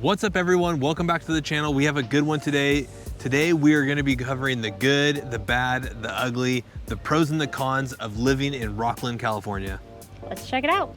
What's up everyone? Welcome back to the channel. We have a good one today. Today we are going to be covering the good, the bad, the ugly, the pros and the cons of living in Rocklin, California. Let's check it out.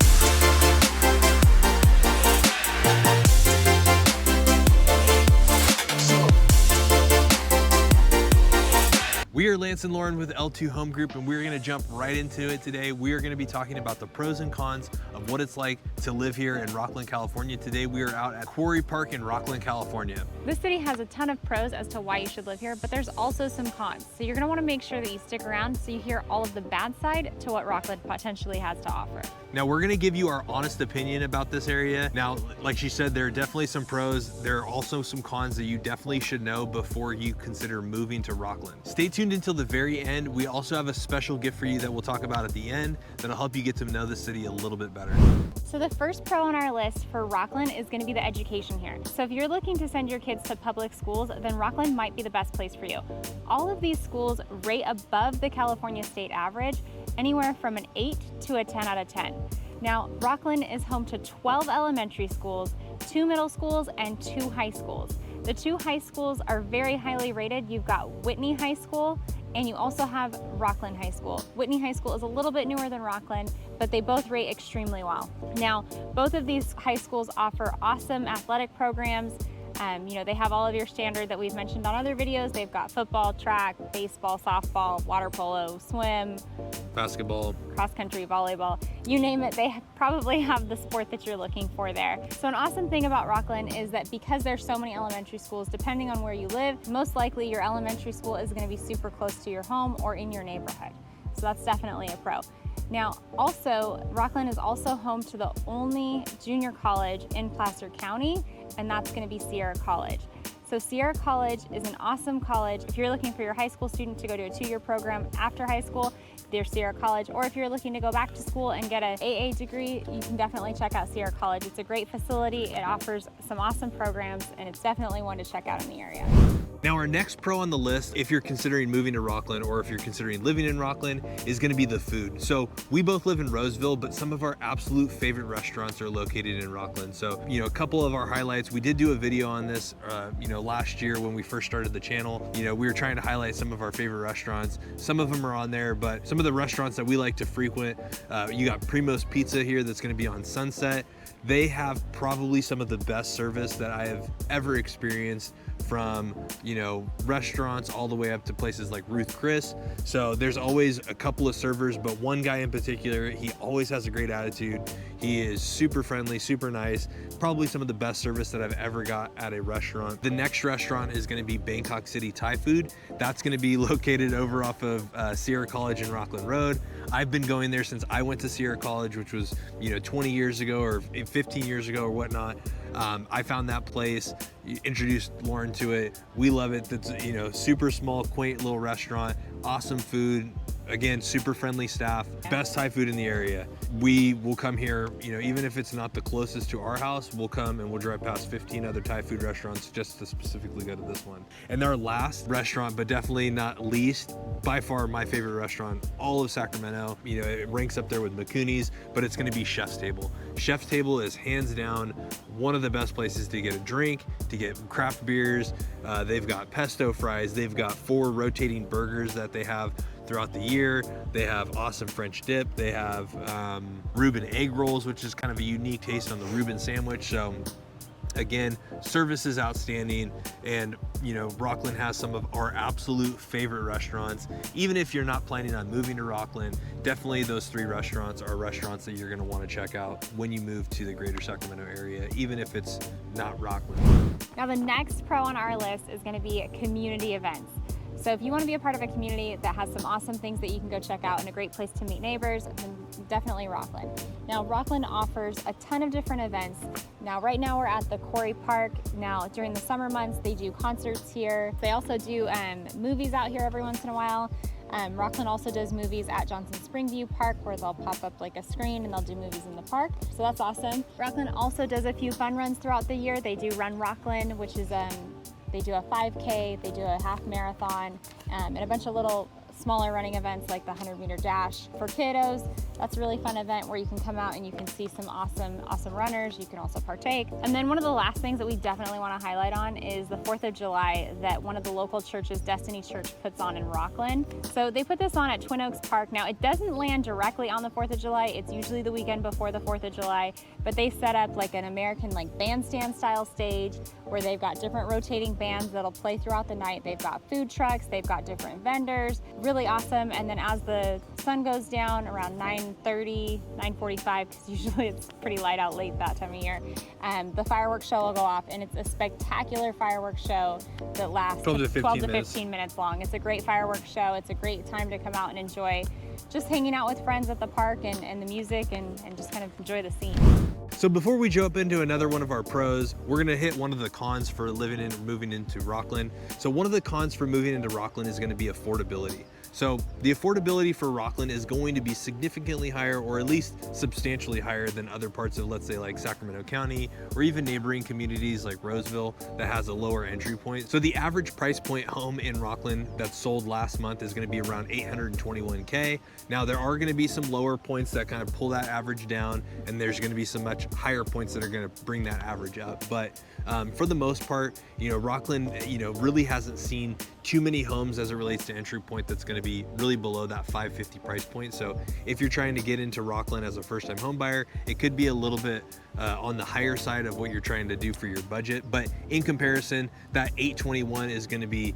We are Lance and Lauren with L2 Home Group, and we're going to jump right into it today. We are going to be talking about the pros and cons of what it's like to live here in Rocklin, California. Today we are out at Quarry Park in Rocklin, California. This city has a ton of pros as to why you should live here, but there's also some cons. So you're going to want to make sure that you stick around so you hear all of the bad side to what Rocklin potentially has to offer. Now we're going to give you our honest opinion about this area. Now, like she said, there are definitely some pros. There are also some cons that you definitely should know before you consider moving to Rocklin. Stay tuned until the very end. We also have a special gift for you that we'll talk about at the end that'll help you get to know the city a little bit better. So the first pro on our list for Rocklin is going to be the education here. So if you're looking to send your kids to public schools, then Rocklin might be the best place for you. All of these schools rate above the California state average, anywhere from an 8 to a 10 out of 10. Now, Rocklin is home to 12 elementary schools, 2 middle schools, and 2 high schools. The 2 high schools are very highly rated. You've got Whitney High School, and you also have Rocklin High School. Whitney High School is a little bit newer than Rocklin, but they both rate extremely well. Now, both of these high schools offer awesome athletic programs. They have all of your standard that we've mentioned on other videos. They've got football, track, baseball, softball, water polo, swim, Basketball, cross country, volleyball, you name it, they probably have the sport that you're looking for there. So an awesome thing about Rocklin is that because there's so many elementary schools, depending on where you live, most likely your elementary school is going to be super close to your home or in your neighborhood. So that's definitely a pro. Now, also, Rocklin is also home to the only junior college in Placer County, and that's going to be Sierra College. So Sierra College is an awesome college. If you're looking for your high school student to go to a 2-year program after high school, there's Sierra College. Or if you're looking to go back to school and get an AA degree, you can definitely check out Sierra College. It's a great facility. It offers some awesome programs, and it's definitely one to check out in the area. Now our next pro on the list, if you're considering moving to Rocklin or if you're considering living in Rocklin, is going to be the food. So we both live in Roseville, but some of our absolute favorite restaurants are located in Rocklin. So, a couple of our highlights, we did do a video on this, last year when we first started the channel. We were trying to highlight some of our favorite restaurants. Some of them are on there, but some of the restaurants that we like to frequent, you got Primo's Pizza here that's going to be on Sunset. They have probably some of the best service that I have ever experienced, from restaurants all the way up to places like Ruth Chris. So there's always a couple of servers, but one guy in particular, he always has a great attitude. He is super friendly, super nice, probably some of the best service that I've ever got at a restaurant. The next restaurant is going to be Bangkok City Thai Food. That's going to be located over off of Sierra College and Rocklin Road. I've been going there since I went to Sierra College, which was 20 years ago or 15 years ago or whatnot. I found that place, introduced Lauren to it. We love it. That's super small, quaint little restaurant, awesome food. Again, super friendly staff, best Thai food in the area. We will come here, even if it's not the closest to our house, we'll come and we'll drive past 15 other Thai food restaurants just to specifically go to this one. And our last restaurant, but definitely not least, by far my favorite restaurant, all of Sacramento. It ranks up there with McCooney's, but it's gonna be Chef's Table. Chef's Table is hands down one of the best places to get a drink, to get craft beers. They've got pesto fries. They've got 4 rotating burgers that they have throughout the year. They have awesome French dip. They have Reuben egg rolls, which is kind of a unique taste on the Reuben sandwich. So again, service is outstanding, and Rocklin has some of our absolute favorite restaurants. Even if you're not planning on moving to Rocklin, definitely those 3 restaurants are restaurants that you're going to want to check out when you move to the greater Sacramento area, even if it's not Rocklin. Now the next pro on our list is going to be community events. So if you want to be a part of a community that has some awesome things that you can go check out and a great place to meet neighbors, then definitely Rocklin. Now Rocklin offers a ton of different events. Now right now we're at the Quarry Park. Now during the summer months they do concerts here. They also do movies out here every once in a while. Rocklin also does movies at Johnson Springview Park, where they'll pop up like a screen and they'll do movies in the park. So that's awesome. Rocklin also does a few fun runs throughout the year. They do Run Rocklin, which is they do a 5K, they do a half marathon, and a bunch of little smaller running events like the 100-meter dash. For kiddos, That's a really fun event where you can come out and you can see some awesome runners. You can also partake. And then one of the last things that we definitely want to highlight on is the 4th of July that one of the local churches, Destiny Church, puts on in Rocklin. So they put this on at Twin Oaks Park. Now it doesn't land directly on the 4th of July. It's usually the weekend before the 4th of July, but they set up like an American bandstand style stage where they've got different rotating bands that'll play throughout the night. They've got food trucks, they've got different vendors, really awesome. And then as the sun goes down around 9:30, 9:45, because usually it's pretty light out late that time of year, the fireworks show will go off, and it's a spectacular fireworks show that lasts 12 to 15 minutes long. It's a great fireworks show. It's a great time to come out and enjoy just hanging out with friends at the park and the music and just kind of enjoy the scene. So before we jump into another one of our pros, we're gonna hit one of the cons for living in or moving into Rocklin. So one of the cons for moving into Rocklin is gonna be affordability. So the affordability for Rocklin is going to be significantly higher, or at least substantially higher than other parts of, let's say, like Sacramento County, or even neighboring communities like Roseville that has a lower entry point. So the average price point home in Rocklin that sold last month is going to be around $821K. Now there are going to be some lower points that kind of pull that average down, and there's going to be some much higher points that are going to bring that average up. But for the most part, Rocklin, really hasn't seen too many homes as it relates to entry point that's going to be really below that $550 price point. So if you're trying to get into Rocklin as a first-time home buyer, it could be a little bit on the higher side of what you're trying to do for your budget. But in comparison, that $821 is going to be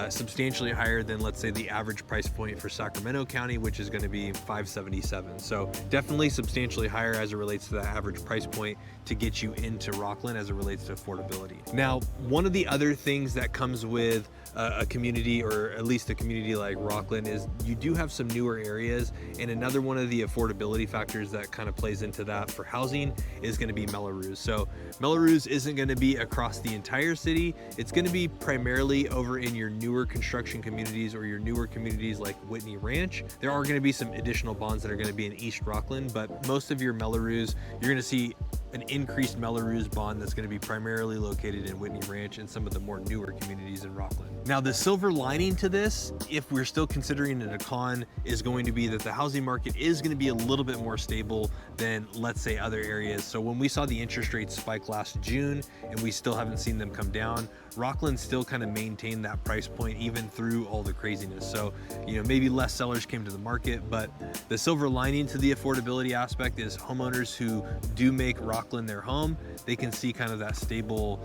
substantially higher than, let's say, the average price point for Sacramento County, which is going to be $577. So definitely substantially higher as it relates to that average price point to get you into Rocklin as it relates to affordability. Now, one of the other things that comes with a community, or at least a community like Rocklin, is you do have some newer areas, and another one of the affordability factors that kind of plays into that for housing is going to be Melrose. So Melrose isn't going to be across the entire city. It's going to be primarily over in your newer construction communities or your newer communities like Whitney Ranch. There are going to be some additional bonds that are going to be in East Rocklin, but most of your Melrose, you're going to see an increased Melrose bond that's going to be primarily located in Whitney Ranch and some of the more newer communities in Rocklin. Now, the silver lining to this, if we're still considering it a con, is going to be that the housing market is going to be a little bit more stable than, let's say, other areas. So when we saw the interest rates spike last June and we still haven't seen them come down, Rocklin still kind of maintained that price point even through all the craziness. So, maybe less sellers came to the market, but the silver lining to the affordability aspect is homeowners who do make Rocklin their home, they can see kind of that stable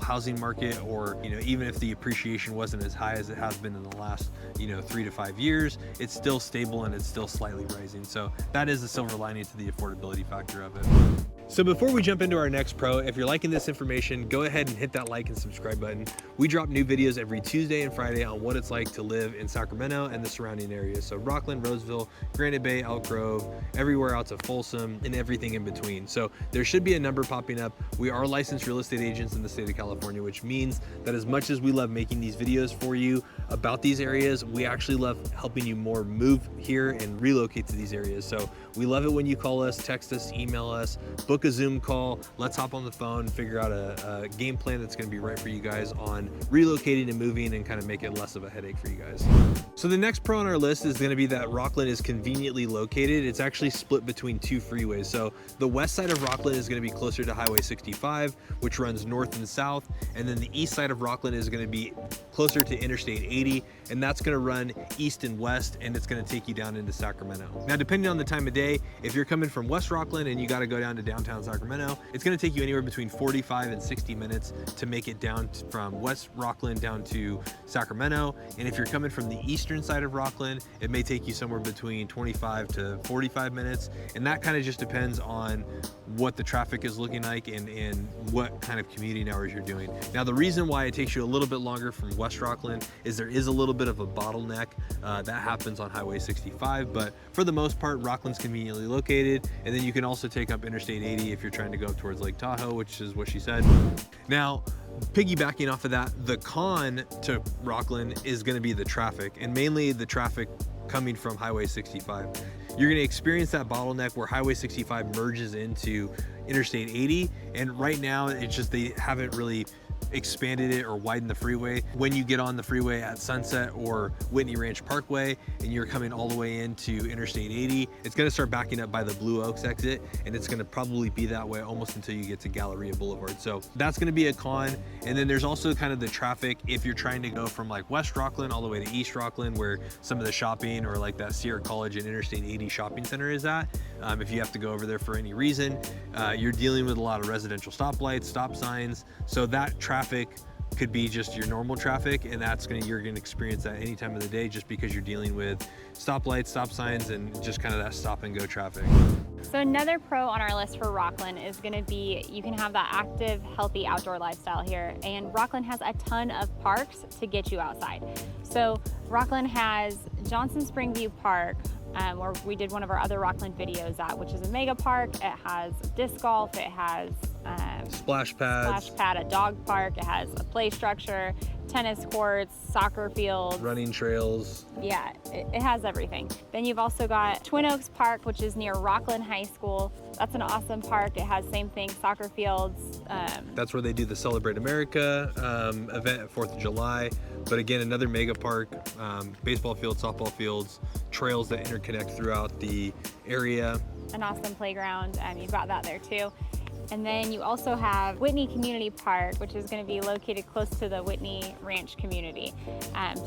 housing market, or, even if the appreciation wasn't as high as it has been in the last, 3 to 5 years, it's still stable and it's still slightly rising. So that is the silver lining to the affordability factor of it. So before we jump into our next pro, if you're liking this information, go ahead and hit that like and subscribe button. We drop new videos every Tuesday and Friday on what it's like to live in Sacramento and the surrounding areas. So Rocklin, Roseville, Granite Bay, Elk Grove, everywhere out to Folsom, and everything in between. So there should be a number popping up. We are licensed real estate agents in the state of California, which means that as much as we love making these videos for you about these areas, we actually love helping you more move here and relocate to these areas. So we love it when you call us, text us, email us, book a Zoom call. Let's hop on the phone, figure out a game plan that's going to be right for you guys on relocating and moving, and kind of make it less of a headache for you guys. So the next pro on our list is going to be that Rocklin is conveniently located. It's actually split between two freeways. So the west side of Rocklin is going to be closer to Highway 65, which runs north and south, and then the east side of Rocklin is going to be closer to Interstate 80, and that's going to run east and west, and it's going to take you down into Sacramento. Now, depending on the time of day, if you're coming from West Rocklin and you got to go down to downtown Sacramento, it's going to take you anywhere between 45 and 60 minutes to make it down from West Rocklin down to Sacramento. And if you're coming from the eastern side of Rocklin, it may take you somewhere between 25 to 45 minutes. And that kind of just depends on what the traffic is looking like and what kind of commuting hours you're doing. Now, the reason why it takes you a little bit longer from West Rocklin is there is a little bit of a bottleneck that happens on Highway 65, but for the most part, Rocklin's conveniently located. And then you can also take up Interstate 80 if you're trying to go towards Lake Tahoe, which is what she said. Now, piggybacking off of that, the con to Rocklin is going to be the traffic, and mainly the traffic coming from Highway 65. You're going to experience that bottleneck where Highway 65 merges into Interstate 80, and right now it's just they haven't really expanded it or widened the freeway. When you get on the freeway at Sunset or Whitney Ranch Parkway and you're coming all the way into Interstate 80, it's gonna start backing up by the Blue Oaks exit, and it's gonna probably be that way almost until you get to Galleria Boulevard. So that's gonna be a con. And then there's also kind of the traffic if you're trying to go from like West Rocklin all the way to East Rocklin, where some of the shopping or like that Sierra College and Interstate 80 shopping center is at. If you have to go over there for any reason, you're dealing with a lot of residential stoplights, stop signs. So that traffic could be just your normal traffic, and you're gonna experience that any time of the day just because you're dealing with stoplights, stop signs, and just kind of that stop and go traffic. So another pro on our list for Rocklin is gonna be, you can have that active, healthy outdoor lifestyle here. And Rocklin has a ton of parks to get you outside. So Rocklin has Johnson Springview Park, where we did one of our other Rocklin videos at, which is a mega park. It has disc golf, it has splash pads, a dog park, it has a play structure, tennis courts, soccer fields, running trails. Yeah, it has everything. Then you've also got Twin Oaks Park, which is near Rocklin High School. That's an awesome park. It has same thing, soccer fields. That's where they do the Celebrate America event at 4th of July. But again, another mega park, baseball fields, softball fields, trails that interconnect throughout the area. An awesome playground, you've got that there too. And then you also have Whitney Community Park, which is going to be located close to the Whitney Ranch community.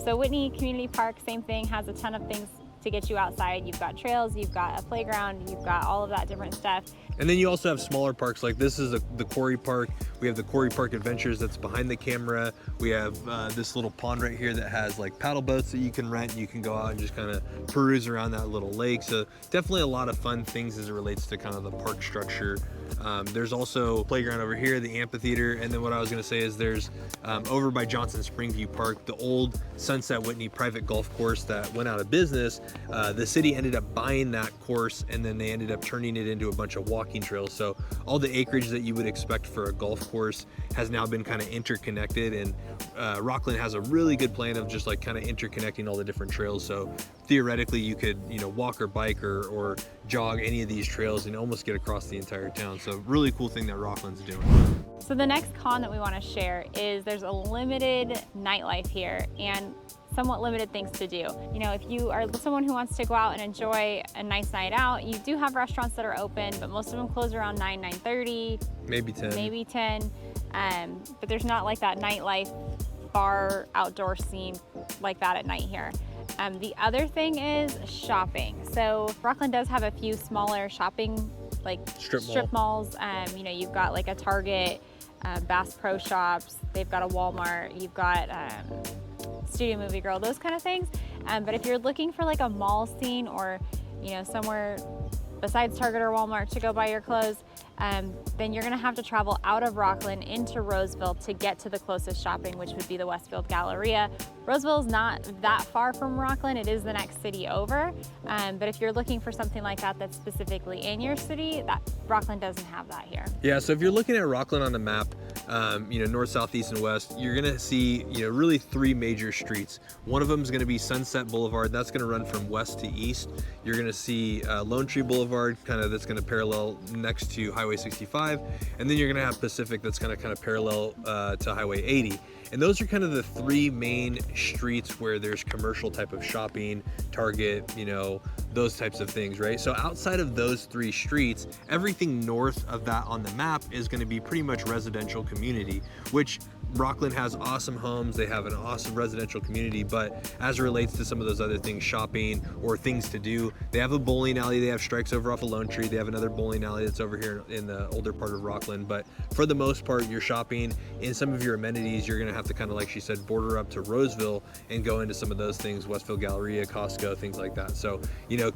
So Whitney Community Park, same thing, has a ton of things to get you outside. You've got trails, you've got a playground, you've got all of that different stuff. And then you also have smaller parks, like this is the Quarry Park. We have the Quarry Park Adventures that's behind the camera. We have this little pond right here that has like paddle boats that you can rent. You can go out and just kind of peruse around that little lake. So definitely a lot of fun things as it relates to kind of the park structure. There's also a playground over here, the amphitheater, and then what I was gonna say is there's over by Johnson Springview Park, the old Sunset Whitney private golf course that went out of business. The city ended up buying that course, and then they ended up turning it into a bunch of walking trails. So all the acreage that you would expect for a golf course has now been kind of interconnected, and Rocklin has a really good plan of just like kind of interconnecting all the different trails. So theoretically you could, walk or bike or jog any of these trails and almost get across the entire town. So really cool thing that Rocklin's doing. So the next con that we want to share is there's a limited nightlife here and somewhat limited things to do. If you are someone who wants to go out and enjoy a nice night out, you do have restaurants that are open, but most of them close around 9:30, maybe 10. But there's not like that nightlife bar outdoor scene like that at night here. The other thing is shopping. So Rocklin does have a few smaller shopping, like strip malls. You've got like a Target, Bass Pro Shops, they've got a Walmart, you've got Studio Movie Girl, those kind of things. But if you're looking for like a mall scene or, somewhere besides Target or Walmart to go buy your clothes, then you're gonna have to travel out of Rocklin into Roseville to get to the closest shopping, which would be the Westfield Galleria. Roseville is not that far from Rocklin, it is the next city over. But if you're looking for something like that that's specifically in your city, Rocklin doesn't have that here. Yeah, so if you're looking at Rocklin on the map, north, south, east, and west, you're gonna see, really three major streets. One of them is gonna be Sunset Boulevard. That's gonna run from west to east. You're gonna see Lone Tree Boulevard, that's gonna parallel next to Highway 65. And then you're gonna have Pacific that's gonna kind of parallel to Highway 80. And those are kind of the three main streets where there's commercial type of shopping, Target, those types of things, right? So outside of those three streets, everything north of that on the map is gonna be pretty much residential community, which Rocklin has awesome homes, they have an awesome residential community, but as it relates to some of those other things, shopping or things to do, they have a bowling alley, they have strikes over off of Lone Tree, they have another bowling alley that's over here in the older part of Rocklin, but for the most part, you're shopping in some of your amenities, you're gonna have to kind of, like she said, border up to Roseville and go into some of those things, Westfield Galleria, Costco, things like that. So,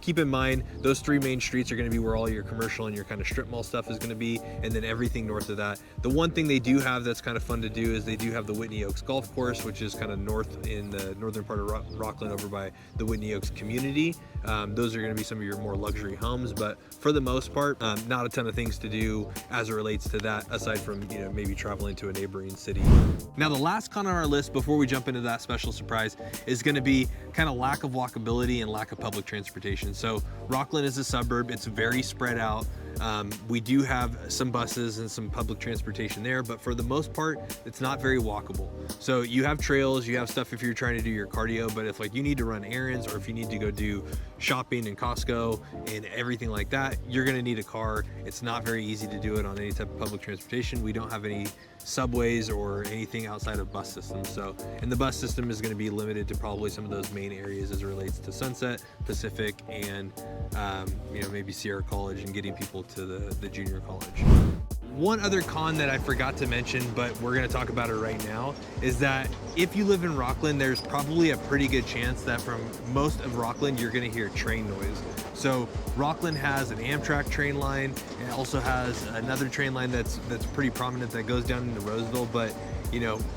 keep in mind, those three main streets are gonna be where all your commercial and your kind of strip mall stuff is gonna be, and then everything north of that. The one thing they do have that's kind of fun to do is they do have the Whitney Oaks Golf Course, which is kind of north in the northern part of Rocklin over by the Whitney Oaks community. Those are going to be some of your more luxury homes, but for the most part, not a ton of things to do as it relates to that, aside from, maybe traveling to a neighboring city. Now, the last con on our list before we jump into that special surprise is going to be kind of lack of walkability and lack of public transportation. So Rocklin is a suburb. It's very spread out. We do have some buses and some public transportation there, but for the most part, it's not very walkable. So you have trails, you have stuff if you're trying to do your cardio, but if like you need to run errands or if you need to go do shopping in Costco and everything like that, you're gonna need a car. It's not very easy to do it on any type of public transportation. We don't have any subways or anything outside of bus systems. So, and the bus system is going to be limited to probably some of those main areas as it relates to Sunset, Pacific, and maybe Sierra College and getting people to the junior college. One other con that I forgot to mention, but we're going to talk about it right now, is that if you live in Rocklin, there's probably a pretty good chance that from most of Rocklin, you're going to hear train noise. So Rocklin has an Amtrak train line, and it also has another train line that's pretty prominent that goes down into Roseville, but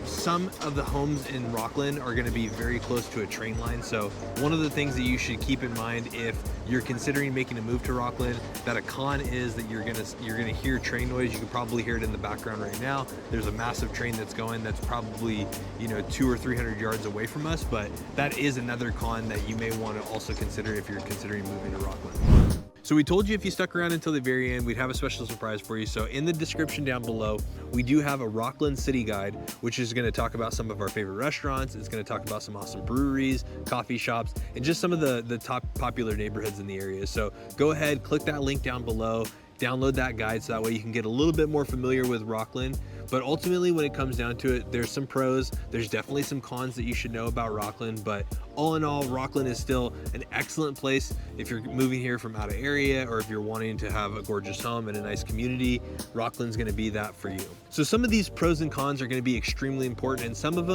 some of the homes in Rocklin are going to be very close to a train line. So one of the things that you should keep in mind if you're considering making a move to Rocklin, that a con is that you're gonna hear train noise. You can probably hear it in the background right now. There's a massive train that's going that's probably 200 or 300 yards away from us, but that is another con that you may want to also consider if you're considering moving to Rocklin. So we told you if you stuck around until the very end, we'd have a special surprise for you. So in the description down below, we do have a Rocklin City Guide, which is going to talk about some of our favorite restaurants. It's going to talk about some awesome breweries, coffee shops, and just some of the top popular neighborhoods in the area. So go ahead, click that link down below, download that guide so that way you can get a little bit more familiar with Rocklin. But ultimately, when it comes down to it, there's some pros, there's definitely some cons that you should know about Rocklin, but all in all, Rocklin is still an excellent place if you're moving here from out of area or if you're wanting to have a gorgeous home and a nice community. Rocklin's gonna be that for you. So some of these pros and cons are gonna be extremely important, and some of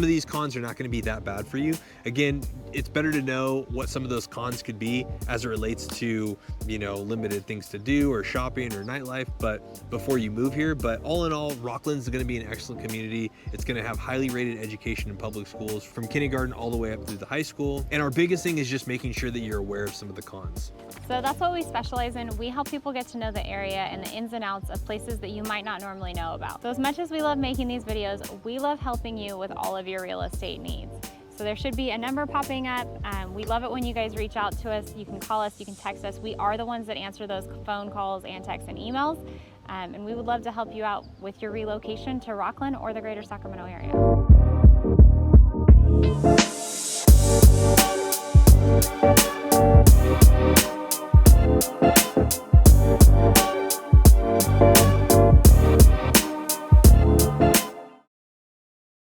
these cons are not gonna be that bad for you. Again, it's better to know what some of those cons could be as it relates to, limited things to do or shopping or nightlife, but before you move here. But all in all, Rocklin's gonna be an excellent community. It's gonna have highly rated education in public schools from kindergarten all the way up through the high school. And our biggest thing is just making sure that you're aware of some of the cons. So that's what we specialize in. We help people get to know the area and the ins and outs of places that you might not normally know about. So as much as we love making these videos, we love helping you with all of your real estate needs. So there should be a number popping up. We love it when you guys reach out to us. You can call us, you can text us. We are the ones that answer those phone calls and texts and emails. And we would love to help you out with your relocation to Rocklin or the greater Sacramento area.